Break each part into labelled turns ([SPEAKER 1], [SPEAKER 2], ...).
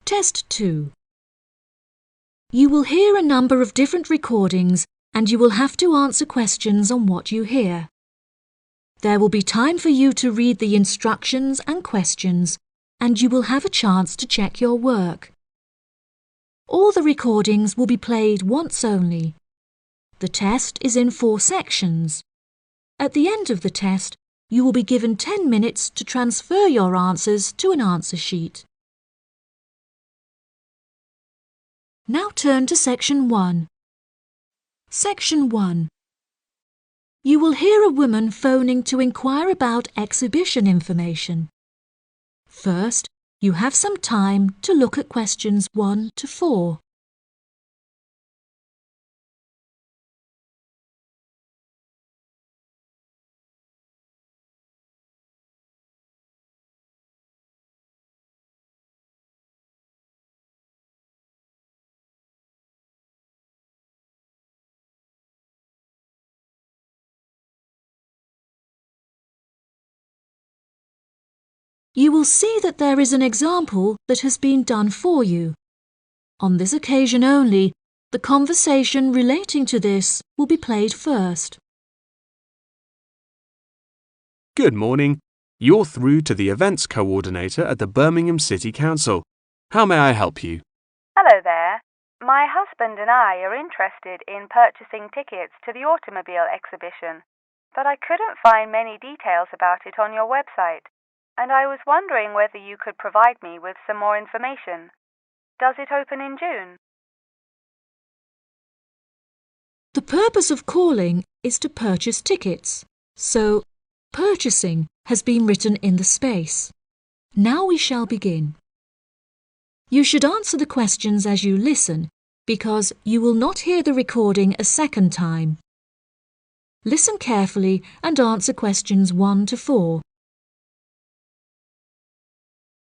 [SPEAKER 1] Test 2. You will hear a number of different recordings and you will have to answer questions on what you hear. There will be time for you to read the instructions and questions, and you will have a chance to check your work. All the recordings will be played once only. The test is in 4 sections. At the end of the test, you will be given 10 minutes to transfer your answers to an answer sheet. Now turn to Section 1. Section 1. You will hear a woman phoning to inquire about exhibition information. First, you have some time to look at questions 1 to 4. You will see that there is an example that has been done for you. On this occasion only, the conversation relating to this will be played first.
[SPEAKER 2] Good morning. You're through to the events coordinator at the Birmingham City Council. How may I help you?
[SPEAKER 3] Hello there. My husband and I are interested in purchasing tickets to the automobile exhibition, but I couldn't find many details about it on your website, and I was wondering whether you could provide me with some more information. Does it open in June?
[SPEAKER 1] The purpose of calling is to purchase tickets, so purchasing has been written in the space. Now we shall begin. You should answer the questions as you listen, because you will not hear the recording a second time. Listen carefully and answer questions 1 to 4.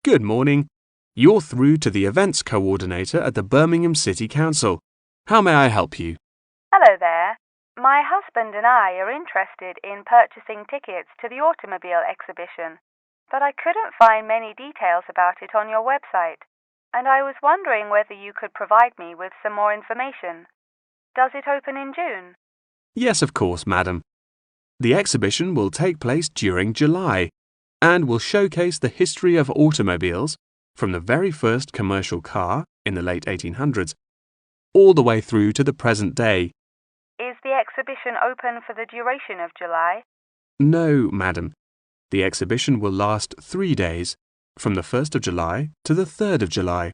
[SPEAKER 2] Good morning. You're through to the events coordinator at the Birmingham City Council. How may I help you?
[SPEAKER 3] Hello there. My husband and I are interested in purchasing tickets to the automobile exhibition, but I couldn't find many details about it on your website, and I was wondering whether you could provide me with some more information. Does it open in June?
[SPEAKER 2] Yes, of course, madam. The exhibition will take place during July and will showcase the history of automobiles from the very first commercial car in the late 1800s all the way through to the present day.
[SPEAKER 3] Is the exhibition open for the duration of July?
[SPEAKER 2] No, madam. The exhibition will last 3 days, from the 1st of July to the 3rd of July,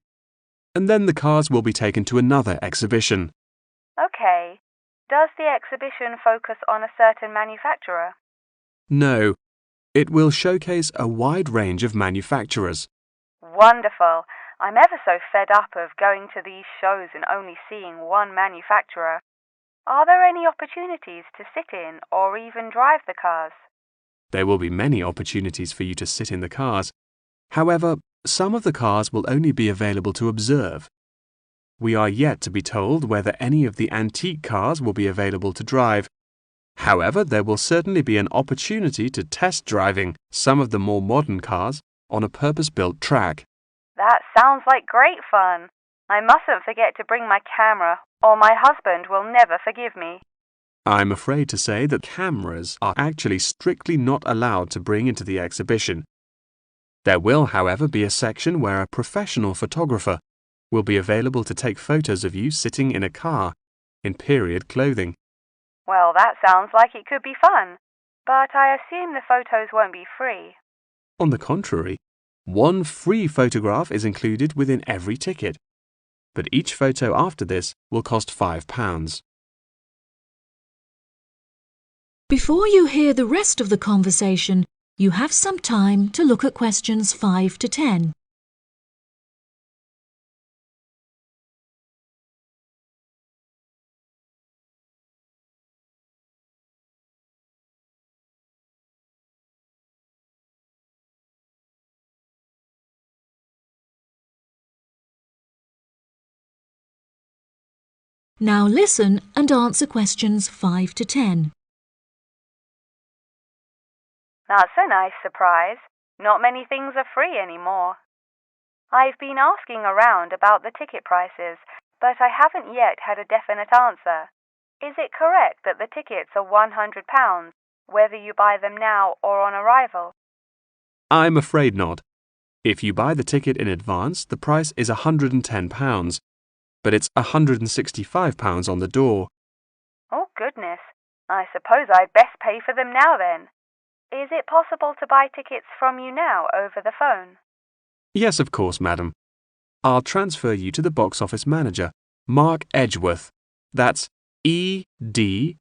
[SPEAKER 2] and then the cars will be taken to another exhibition.
[SPEAKER 3] Okay. Does the exhibition focus on a certain manufacturer?
[SPEAKER 2] No, it will showcase a wide range of manufacturers.
[SPEAKER 3] Wonderful. I'm ever so fed up of going to these shows and only seeing one manufacturer. Are there any opportunities to sit in or even drive the cars?
[SPEAKER 2] There will be many opportunities for you to sit in the cars. However, some of the cars will only be available to observe. We are yet to be told whether any of the antique cars will be available to drive. However, there will certainly be an opportunity to test driving some of the more modern cars on a purpose-built track.
[SPEAKER 3] That sounds like great fun. I mustn't forget to bring my camera, or my husband will never forgive me.
[SPEAKER 2] I'm afraid to say that cameras are actually strictly not allowed to bring into the exhibition. There will, however, be a section where a professional photographer will be available to take photos of you sitting in a car in period clothing.
[SPEAKER 3] Well, that sounds like it could be fun, but I assume the photos won't be free.
[SPEAKER 2] On the contrary, one free photograph is included within every ticket, but each photo after this will cost £5.
[SPEAKER 1] Before you hear the rest of the conversation, you have some time to look at questions 5 to 10. Now listen and answer questions 5 to 10.
[SPEAKER 3] That's a nice surprise. Not many things are free anymore. I've been asking around about the ticket prices, but I haven't yet had a definite answer. Is it correct that the tickets are £100, whether you buy them now or on arrival?
[SPEAKER 2] I'm afraid not. If you buy the ticket in advance, the price is £110, but it's £165 on the door.
[SPEAKER 3] Oh, goodness. I suppose I'd best pay for them now then. Is it possible to buy tickets from you now over the phone?
[SPEAKER 2] Yes, of course, madam. I'll transfer you to the box office manager, Mark Edgeworth. That's EDGEWORTH.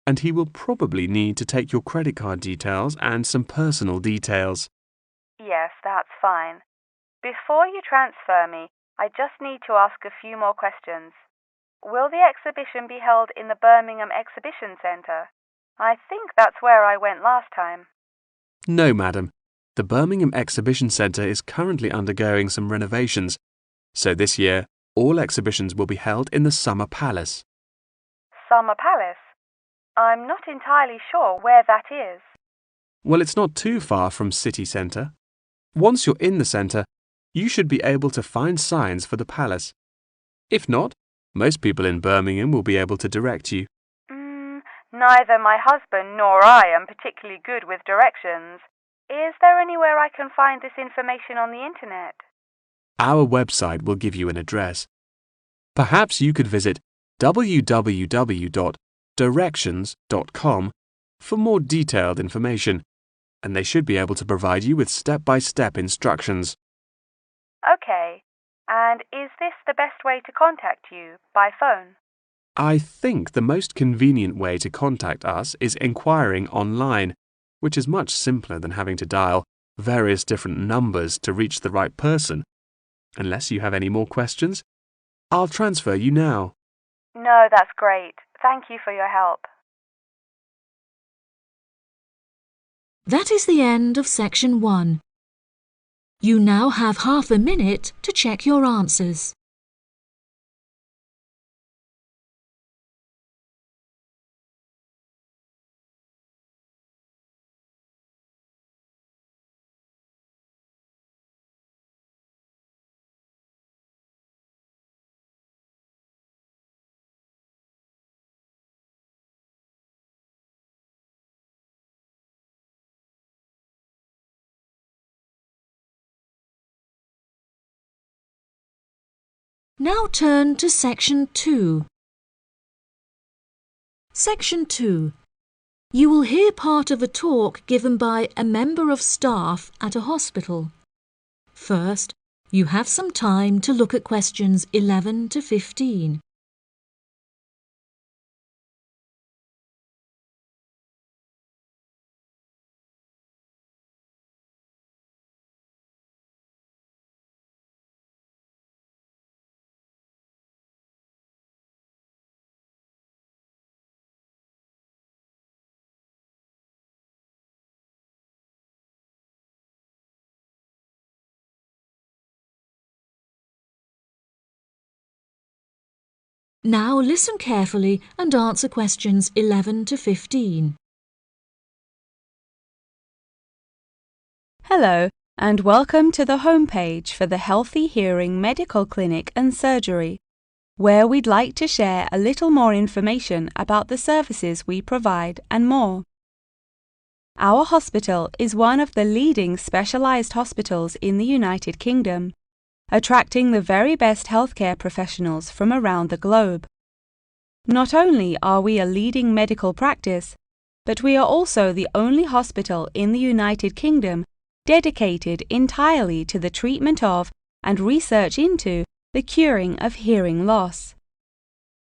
[SPEAKER 2] And he will probably need to take your credit card details and some personal details.
[SPEAKER 3] Yes, that's fine. Before you transfer me, I just need to ask a few more questions. Will the exhibition be held in the Birmingham Exhibition Centre? I think that's where I went last time.
[SPEAKER 2] No, madam. The Birmingham Exhibition Centre is currently undergoing some renovations, so this year all exhibitions will be held in the Summer Palace.
[SPEAKER 3] Summer Palace? I'm not entirely sure where that is.
[SPEAKER 2] Well, it's not too far from City Centre. Once you're in the centre, you should be able to find signs for the palace. If not, most people in Birmingham will be able to direct you.
[SPEAKER 3] Neither my husband nor I am particularly good with directions. Is there anywhere I can find this information on the internet?
[SPEAKER 2] Our website will give you an address. Perhaps you could visit www.directions.com for more detailed information, and they should be able to provide you with step-by-step instructions.
[SPEAKER 3] Okay. And is this the best way to contact you, by phone?
[SPEAKER 2] I think the most convenient way to contact us is inquiring online, which is much simpler than having to dial various different numbers to reach the right person. Unless you have any more questions, I'll transfer you now.
[SPEAKER 3] No, that's great. Thank you for your help.
[SPEAKER 1] That is the end of section 1. You now have half a minute to check your answers. Now turn to section 2. Section 2. You will hear part of a talk given by a member of staff at a hospital. First, you have some time to look at questions 11 to 15. Now listen carefully and answer questions 11 to 15.
[SPEAKER 4] Hello, and welcome to the homepage for the Healthy Hearing Medical Clinic and Surgery, where we'd like to share a little more information about the services we provide and more. Our hospital is one of the leading specialised hospitals in the United Kingdom, attracting the very best healthcare professionals from around the globe. Not only are we a leading medical practice, but we are also the only hospital in the United Kingdom dedicated entirely to the treatment of and research into the curing of hearing loss.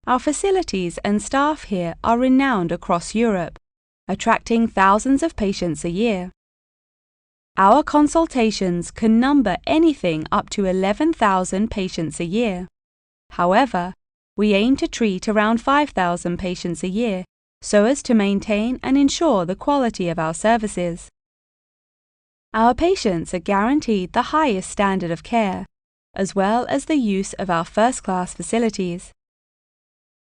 [SPEAKER 4] Our facilities and staff here are renowned across Europe, attracting thousands of patients a year. Our consultations can number anything up to 11,000 patients a year. However, we aim to treat around 5,000 patients a year so as to maintain and ensure the quality of our services. Our patients are guaranteed the highest standard of care, as well as the use of our first-class facilities.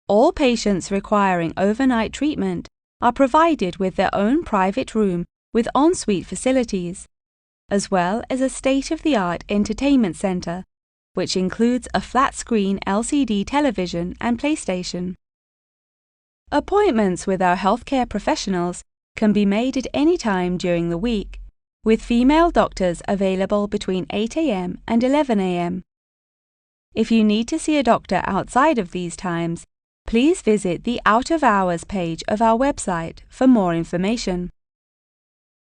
[SPEAKER 4] All patients requiring overnight treatment are provided with their own private room with ensuite facilities, as well as a state-of-the-art entertainment center, which includes a flat-screen LCD television and PlayStation. Appointments with our healthcare professionals can be made at any time during the week, with female doctors available between 8 a.m. and 11 a.m. If you need to see a doctor outside of these times, please visit the Out of Hours page of our website for more information.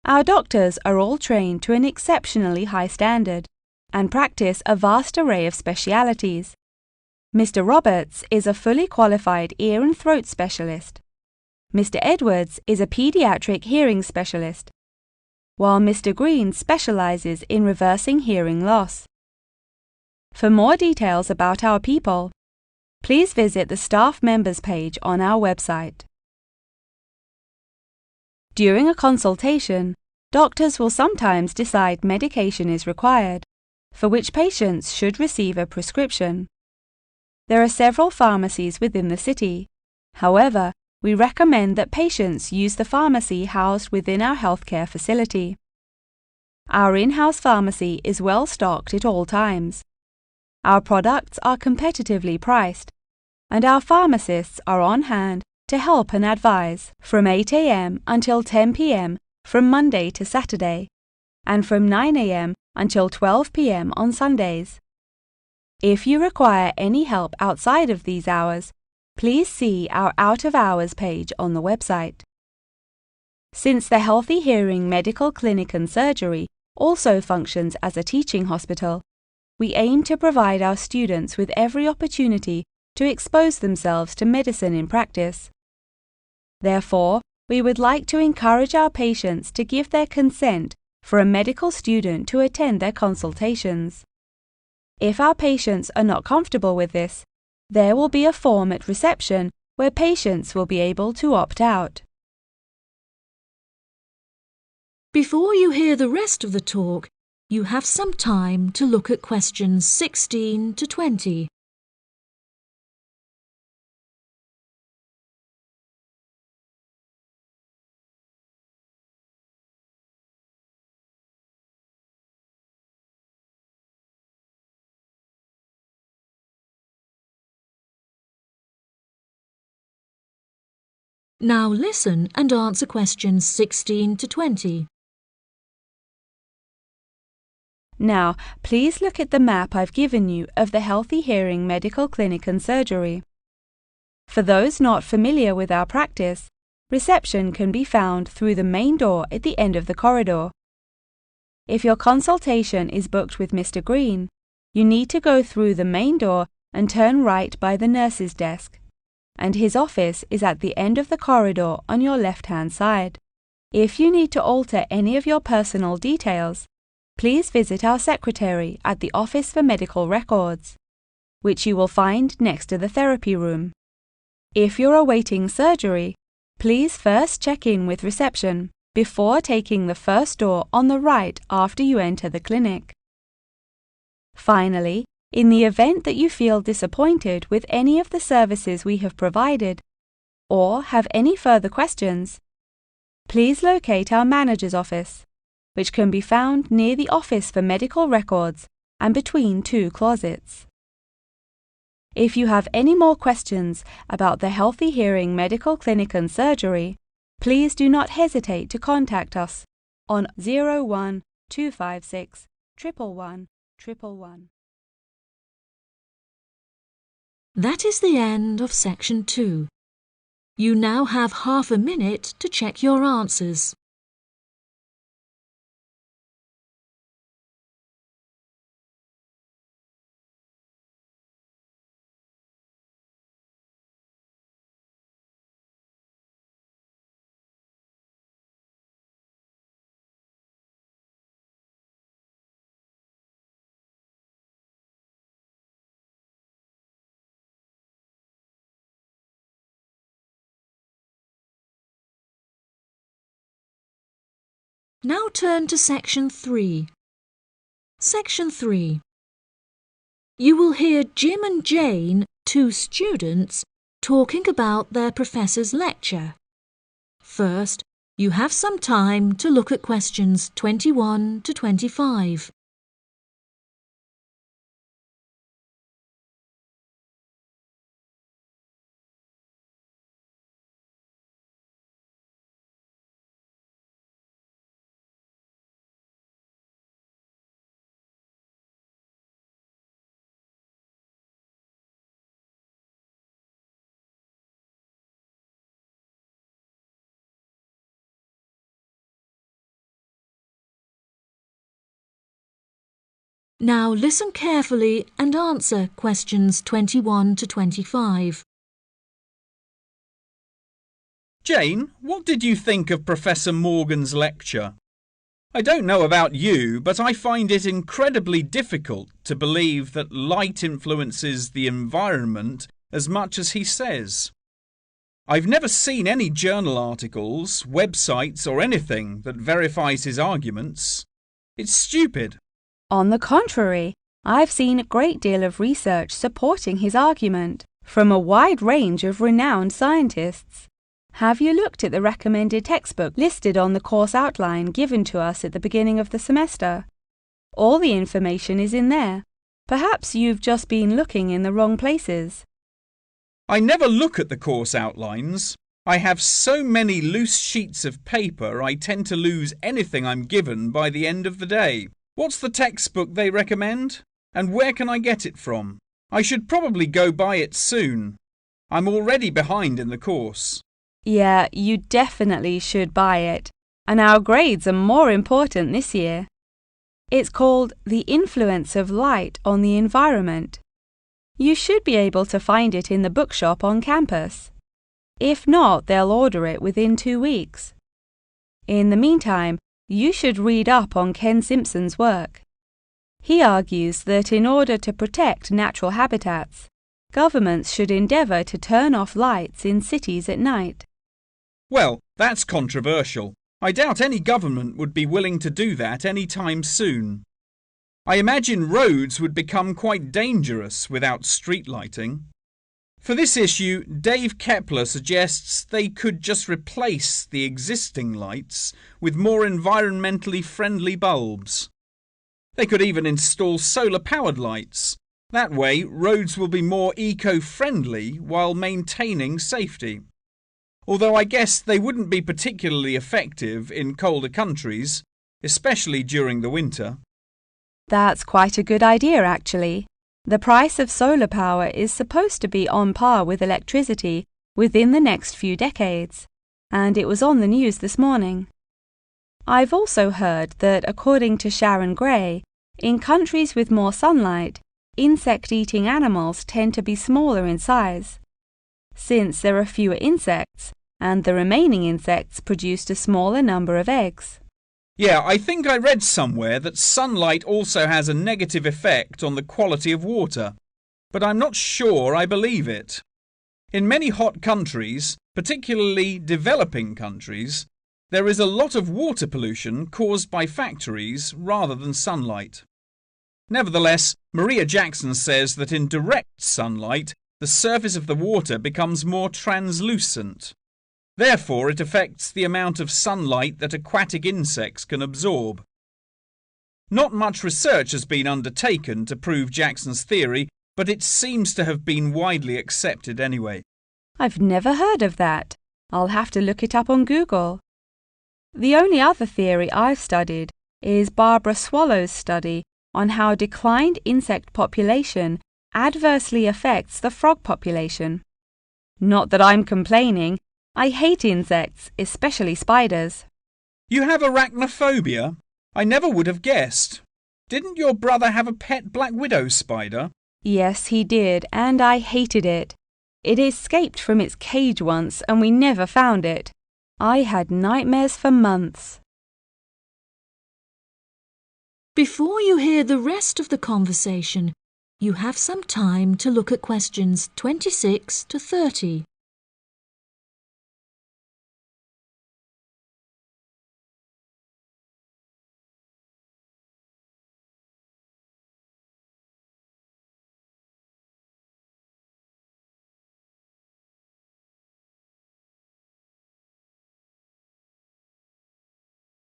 [SPEAKER 4] Our doctors are all trained to an exceptionally high standard and practice a vast array of specialities. Mr. Roberts is a fully qualified ear and throat specialist. Mr. Edwards is a pediatric hearing specialist, while Mr. Green specializes in reversing hearing loss. For more details about our people, please visit the staff members page on our website. During a consultation, doctors will sometimes decide medication is required, for which patients should receive a prescription. There are several pharmacies within the city. However, we recommend that patients use the pharmacy housed within our healthcare facility. Our in-house pharmacy is well stocked at all times. Our products are competitively priced, and our pharmacists are on hand to help and advise from 8 a.m. until 10 p.m. from Monday to Saturday, and from 9 a.m. until 12 p.m. on Sundays. If you require any help outside of these hours, please see our Out of Hours page on the website. Since the Healthy Hearing Medical Clinic and Surgery also functions as a teaching hospital, we aim to provide our students with every opportunity to expose themselves to medicine in practice. Therefore, we would like to encourage our patients to give their consent for a medical student to attend their consultations. If our patients are not comfortable with this, there will be a form at reception where patients will be able to opt out.
[SPEAKER 1] Before you hear the rest of the talk, you have some time to look at questions 16 to 20. Now listen and answer questions 16 to 20.
[SPEAKER 4] Now, please look at the map I've given you of the Healthy Hearing Medical Clinic and Surgery. For those not familiar with our practice, reception can be found through the main door at the end of the corridor. If your consultation is booked with Mr. Green, you need to go through the main door and turn right by the nurse's desk, and his office is at the end of the corridor on your left-hand side. If you need to alter any of your personal details, please visit our secretary at the Office for Medical Records, which you will find next to the therapy room. If you're awaiting surgery, please first check in with reception before taking the first door on the right after you enter the clinic. Finally, in the event that you feel disappointed with any of the services we have provided, or have any further questions, please locate our manager's office, which can be found near the Office for Medical Records and between two closets. If you have any more questions about the Healthy Hearing Medical Clinic and Surgery, please do not hesitate to contact us on 01 256 111 111.
[SPEAKER 1] That is the end of section 2. You now have half a minute to check your answers. Now turn to Section 3. Section 3. You will hear Jim and Jane, two students, talking about their professor's lecture. First, you have some time to look at questions 21 to 25. Now listen carefully and answer questions 21 to 25.
[SPEAKER 5] Jane, what did you think of Professor Morgan's lecture? I don't know about you, but I find it incredibly difficult to believe that light influences the environment as much as he says. I've never seen any journal articles, websites or anything that verifies his arguments. It's stupid.
[SPEAKER 4] On the contrary, I've seen a great deal of research supporting his argument from a wide range of renowned scientists. Have you looked at the recommended textbook listed on the course outline given to us at the beginning of the semester? All the information is in there. Perhaps you've just been looking in the wrong places.
[SPEAKER 5] I never look at the course outlines. I have so many loose sheets of paper I tend to lose anything I'm given by the end of the day. What's the textbook they recommend? And where can I get it from? I should probably go buy it soon. I'm already behind in the course.
[SPEAKER 4] Yeah, you definitely should buy it. And our grades are more important this year. It's called The Influence of Light on the Environment. You should be able to find it in the bookshop on campus. If not, they'll order it within 2 weeks. In the meantime, you should read up on Ken Simpson's work. He argues that in order to protect natural habitats, governments should endeavour to turn off lights in cities at night.
[SPEAKER 5] Well, that's controversial. I doubt any government would be willing to do that any time soon. I imagine roads would become quite dangerous without street lighting. For this issue, Dave Kepler suggests they could just replace the existing lights with more environmentally friendly bulbs. They could even install solar-powered lights. That way, roads will be more eco-friendly while maintaining safety. Although I guess they wouldn't be particularly effective in colder countries, especially during the winter.
[SPEAKER 4] That's quite a good idea, actually. The price of solar power is supposed to be on par with electricity within the next few decades, and it was on the news this morning. I've also heard that, according to Sharon Gray, in countries with more sunlight, insect-eating animals tend to be smaller in size. Since there are fewer insects, and the remaining insects produced a smaller number of eggs.
[SPEAKER 5] Yeah, I think I read somewhere that sunlight also has a negative effect on the quality of water, but I'm not sure I believe it. In many hot countries, particularly developing countries, there is a lot of water pollution caused by factories rather than sunlight. Nevertheless, Maria Jackson says that in direct sunlight, the surface of the water becomes more translucent. Therefore, it affects the amount of sunlight that aquatic insects can absorb. Not much research has been undertaken to prove Jackson's theory, but it seems to have been widely accepted anyway.
[SPEAKER 4] I've never heard of that. I'll have to look it up on Google. The only other theory I've studied is Barbara Swallow's study on how declined insect population adversely affects the frog population. Not that I'm complaining. I hate insects, especially spiders.
[SPEAKER 5] You have arachnophobia? I never would have guessed. Didn't your brother have a pet black widow spider?
[SPEAKER 4] Yes, he did, and I hated it. It escaped from its cage once, and we never found it. I had nightmares for months.
[SPEAKER 1] Before you hear the rest of the conversation, you have some time to look at questions 26 to 30.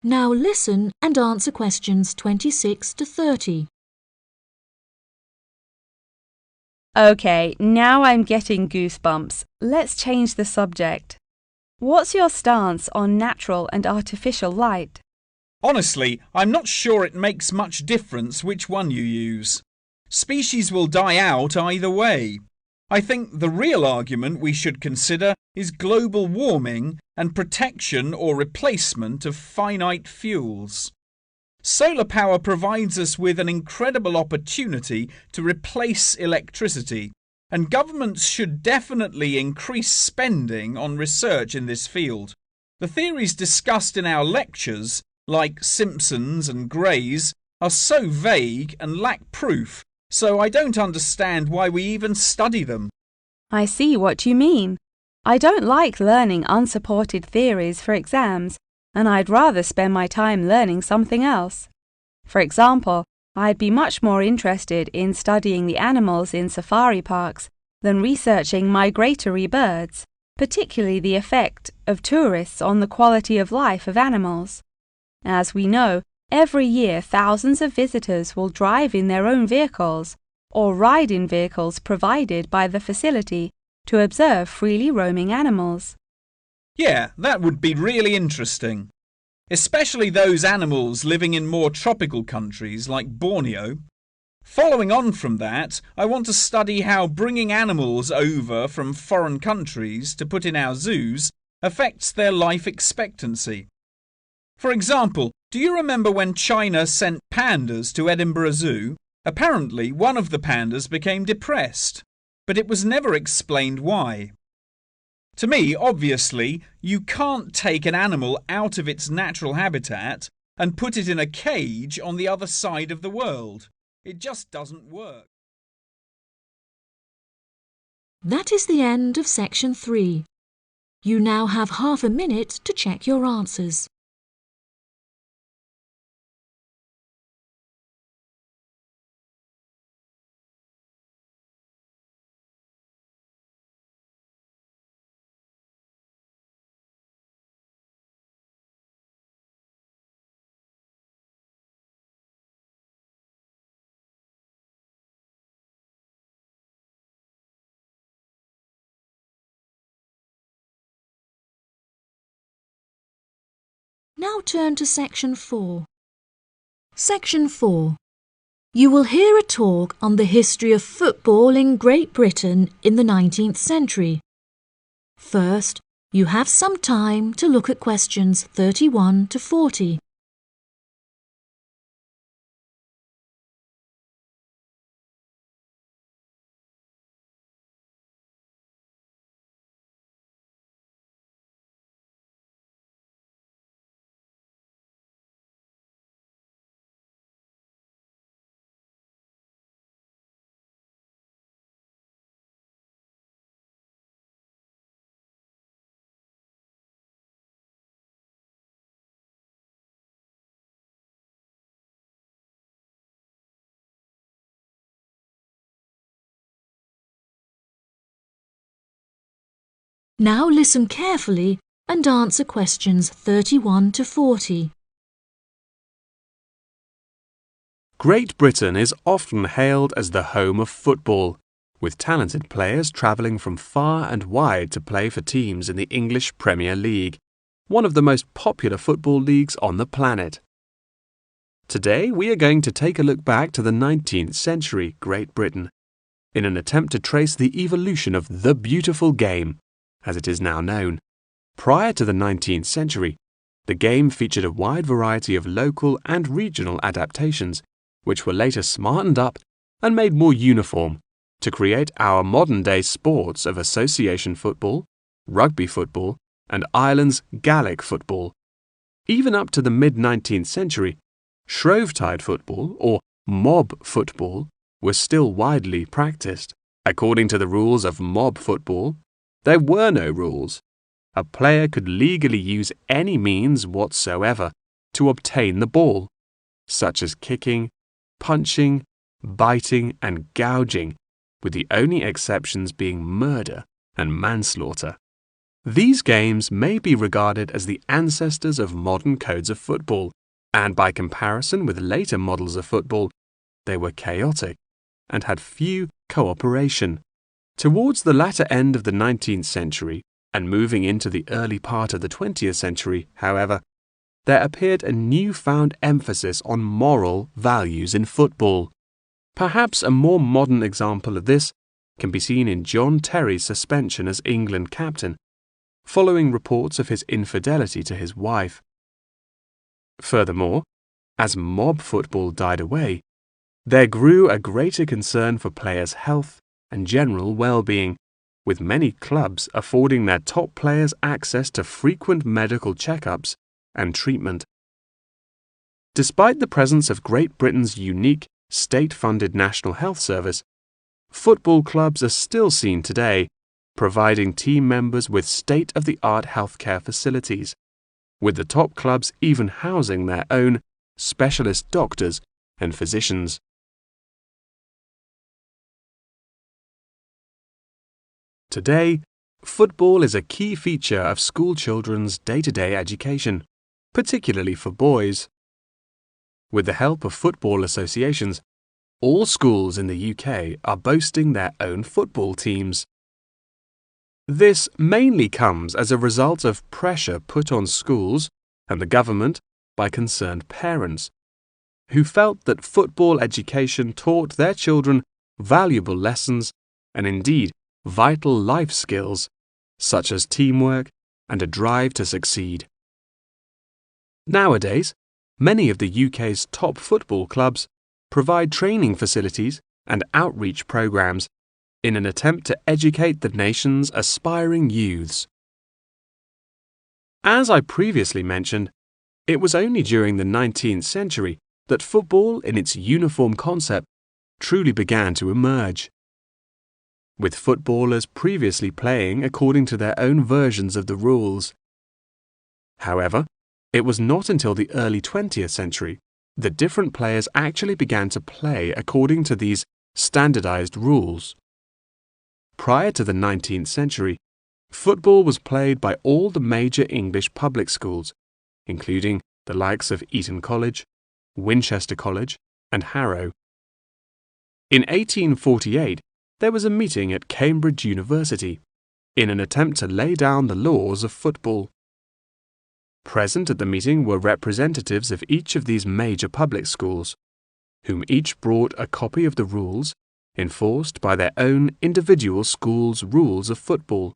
[SPEAKER 1] Now listen and answer questions 26 to 30.
[SPEAKER 4] Okay, now I'm getting goosebumps. Let's change the subject. What's your stance on natural and artificial light?
[SPEAKER 5] Honestly, I'm not sure it makes much difference which one you use. Species will die out either way. I think the real argument we should consider is global warming and protection or replacement of finite fuels. Solar power provides us with an incredible opportunity to replace electricity, and governments should definitely increase spending on research in this field. The theories discussed in our lectures, like Simpson's and Gray's, are so vague and lack proof, so I don't understand why we even study them.
[SPEAKER 4] I see what you mean. I don't like learning unsupported theories for exams, and I'd rather spend my time learning something else. For example, I'd be much more interested in studying the animals in safari parks than researching migratory birds, particularly the effect of tourists on the quality of life of animals. As we know, every year thousands of visitors will drive in their own vehicles or ride in vehicles provided by the facility to observe freely roaming animals.
[SPEAKER 5] Yeah, that would be really interesting. Especially those animals living in more tropical countries like Borneo. Following on from that, I want to study how bringing animals over from foreign countries to put in our zoos affects their life expectancy. For example, do you remember when China sent pandas to Edinburgh Zoo? Apparently, one of the pandas became depressed, but it was never explained why. To me, obviously, you can't take an animal out of its natural habitat and put it in a cage on the other side of the world. It just doesn't work.
[SPEAKER 1] That is the end of section 3. You now have half a minute to check your answers. Now turn to section 4. Section 4. You will hear a talk on the history of football in Great Britain in the 19th century. First, you have some time to look at questions 31 to 40. Now listen carefully and answer questions 31 to 40.
[SPEAKER 2] Great Britain is often hailed as the home of football, with talented players travelling from far and wide to play for teams in the English Premier League, one of the most popular football leagues on the planet. Today we are going to take a look back to the 19th century Great Britain, in an attempt to trace the evolution of the beautiful game, as it is now known. Prior to the 19th century, the game featured a wide variety of local and regional adaptations, which were later smartened up and made more uniform to create our modern-day sports of association football, rugby football, and Ireland's Gaelic football. Even up to the mid-19th century, Shrovetide football, or mob football, was still widely practiced. According to the rules of mob football, there were no rules. A player could legally use any means whatsoever to obtain the ball, such as kicking, punching, biting, and gouging, with the only exceptions being murder and manslaughter. These games may be regarded as the ancestors of modern codes of football, and by comparison with later models of football, they were chaotic and had few cooperation. Towards the latter end of the 19th century and moving into the early part of the 20th century, however, there appeared a newfound emphasis on moral values in football. Perhaps a more modern example of this can be seen in John Terry's suspension as England captain, following reports of his infidelity to his wife. Furthermore, as mob football died away, there grew a greater concern for players' health and general well-being, with many clubs affording their top players access to frequent medical checkups and treatment. Despite the presence of Great Britain's unique state-funded National Health Service, football clubs are still seen today providing team members with state-of-the-art healthcare facilities, with the top clubs even housing their own specialist doctors and physicians. Today, football is a key feature of school children's day-to-day education, particularly for boys. With the help of football associations, all schools in the UK are boasting their own football teams. This mainly comes as a result of pressure put on schools and the government by concerned parents, who felt that football education taught their children valuable lessons and indeed vital life skills, such as teamwork and a drive to succeed. Nowadays, many of the UK's top football clubs provide training facilities and outreach programs in an attempt to educate the nation's aspiring youths. As I previously mentioned, it was only during the 19th century that football in its uniform concept truly began to emerge, with footballers previously playing according to their own versions of the rules. However, it was not until the early 20th century that different players actually began to play according to these standardized rules. Prior to the 19th century, football was played by all the major English public schools, including the likes of Eton College, Winchester College, and Harrow. In 1848, there was a meeting at Cambridge University in an attempt to lay down the laws of football. Present at the meeting were representatives of each of these major public schools, whom each brought a copy of the rules enforced by their own individual school's rules of football.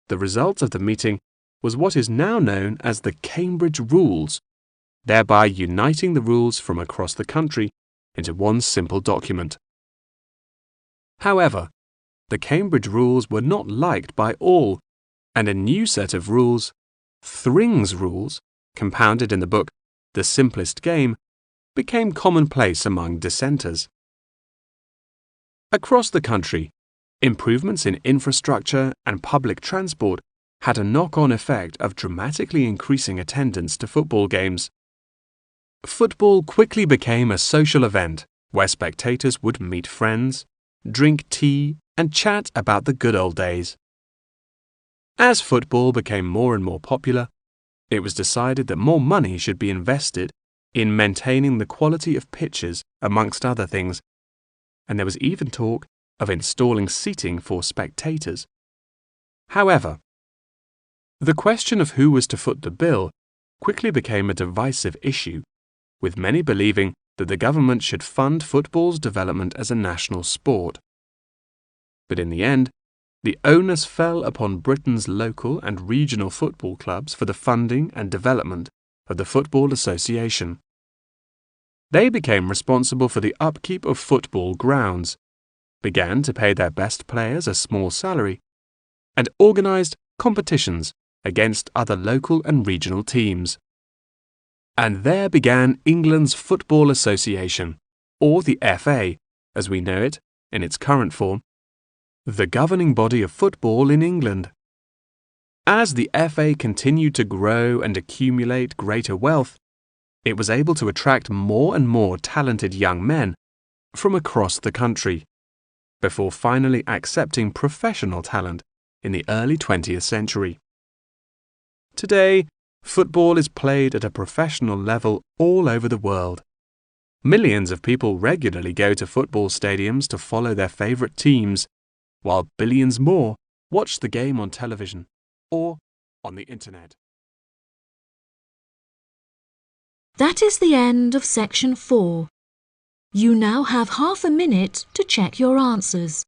[SPEAKER 2] The result of the meeting was what is now known as the Cambridge Rules, thereby uniting the rules from across the country into one simple document. However, the Cambridge Rules were not liked by all, and a new set of rules, Thring's Rules, compounded in the book The Simplest Game, became commonplace among dissenters. Across the country, improvements in infrastructure and public transport had a knock-on effect of dramatically increasing attendance to football games. Football quickly became a social event where spectators would meet friends, drink tea, and chat about the good old days. As football became more and more popular, it was decided that more money should be invested in maintaining the quality of pitches, amongst other things, and there was even talk of installing seating for spectators. However, the question of who was to foot the bill quickly became a divisive issue, with many believing that the government should fund football's development as a national sport. But in the end, the onus fell upon Britain's local and regional football clubs for the funding and development of the Football Association. They became responsible for the upkeep of football grounds, began to pay their best players a small salary, and organised competitions against other local and regional teams. And there began England's Football Association, or the FA, as we know it in its current form, the governing body of football in England. As the FA continued to grow and accumulate greater wealth, it was able to attract more and more talented young men from across the country, before finally accepting professional talent in the early 20th century. Today, football is played at a professional level all over the world. Millions of people regularly go to football stadiums to follow their favourite teams, while billions more watch the game on television or on the internet.
[SPEAKER 1] That is the end of section 4. You now have half a minute to check your answers.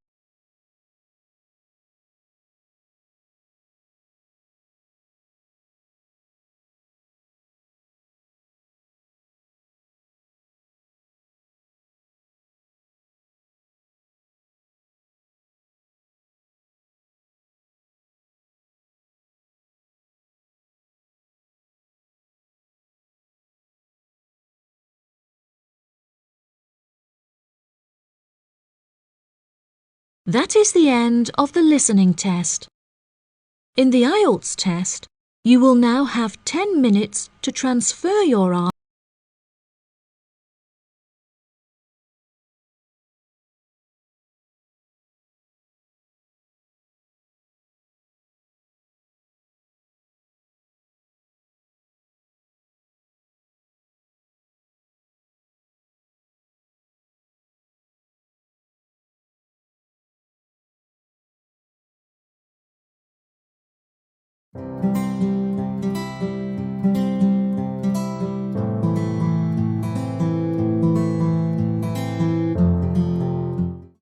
[SPEAKER 1] That is the end of the listening test. In the Ielts test, you will now have 10 minutes to transfer your answers.